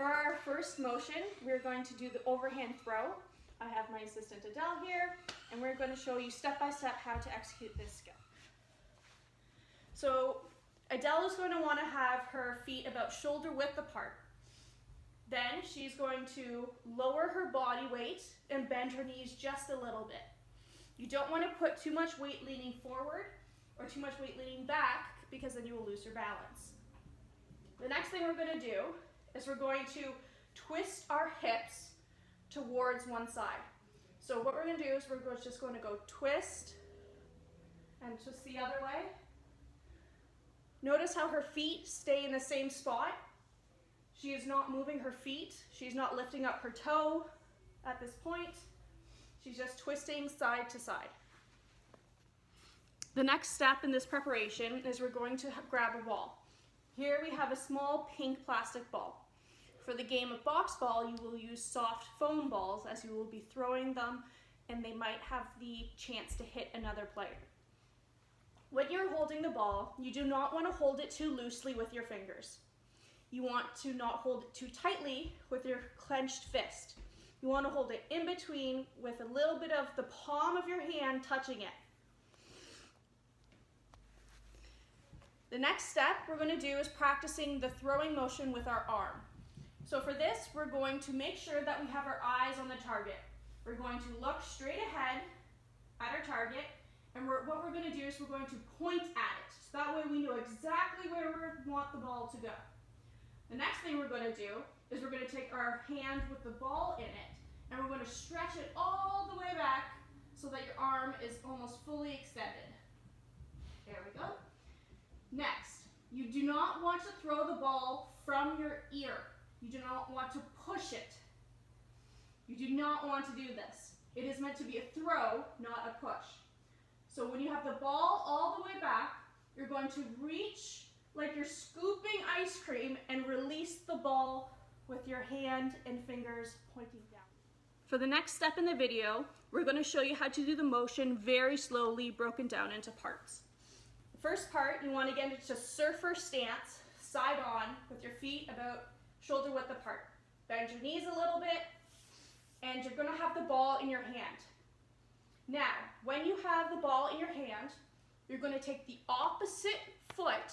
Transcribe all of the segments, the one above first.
For our first motion, we're going to do the overhand throw. I have my assistant Adele here, and we're going to show you step by step how to execute this skill. So Adele is going to want to have her feet about shoulder width apart. Then she's going to lower her body weight and bend her knees just a little bit. You don't want to put too much weight leaning forward or too much weight leaning back, because then you will lose your balance. The next thing we're going to do is we're going to twist our hips towards one side. So what we're going to do is we're just going to go twist and twist the other way. Notice how her feet stay in the same spot. She is not moving her feet. She's not lifting up her toe at this point. She's just twisting side to side. The next step in this preparation is we're going to grab a ball. Here we have a small pink plastic ball. For the game of box ball, you will use soft foam balls, as you will be throwing them and they might have the chance to hit another player. When you're holding the ball, you do not want to hold it too loosely with your fingers. You want to not hold it too tightly with your clenched fist. You want to hold it in between with a little bit of the palm of your hand touching it. The next step we're going to do is practicing the throwing motion with our arm. So for this, we're going to make sure that we have our eyes on the target. We're going to look straight ahead at our target, and what we're going to do is we're going to point at it. So that way we know exactly where we want the ball to go. The next thing we're going to do is we're going to take our hand with the ball in it, and we're going to stretch it all the way back so that your arm is almost fully extended. There we go. Next, you do not want to throw the ball from your ear. You do not want to push it. You do not want to do this. It is meant to be a throw, not a push. So when you have the ball all the way back, you're going to reach like you're scooping ice cream and release the ball with your hand and fingers pointing down. For the next step in the video, we're going to show you how to do the motion very slowly, broken down into parts. The first part, you want to get into surfer stance, side on, with your feet about shoulder width apart. Bend your knees a little bit, and you're going to have the ball in your hand. Now, when you have the ball in your hand, you're going to take the opposite foot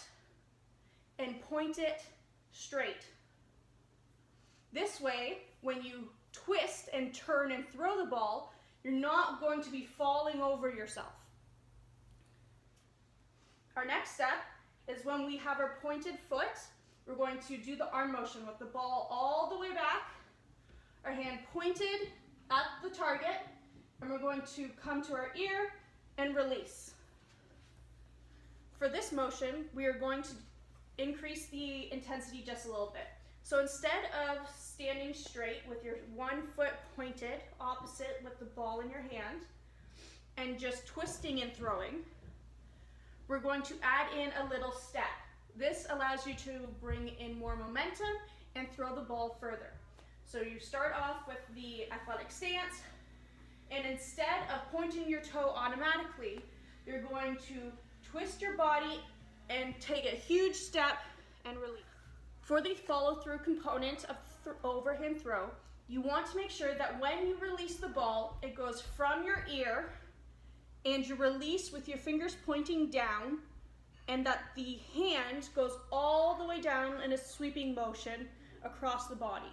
and point it straight. This way, when you twist and turn and throw the ball, you're not going to be falling over yourself. Our next step is when we have our pointed foot, we're going to do the arm motion with the ball all the way back, our hand pointed at the target, and we're going to come to our ear and release. For this motion, we are going to increase the intensity just a little bit. So instead of standing straight with your one foot pointed opposite with the ball in your hand and just twisting and throwing, we're going to add in a little step. This allows you to bring in more momentum and throw the ball further. So you start off with the athletic stance, and instead of pointing your toe automatically, you're going to twist your body and take a huge step and release. For the follow-through component of overhand throw, you want to make sure that when you release the ball, it goes from your ear and you release with your fingers pointing down, and that the hand goes all the way down in a sweeping motion across the body.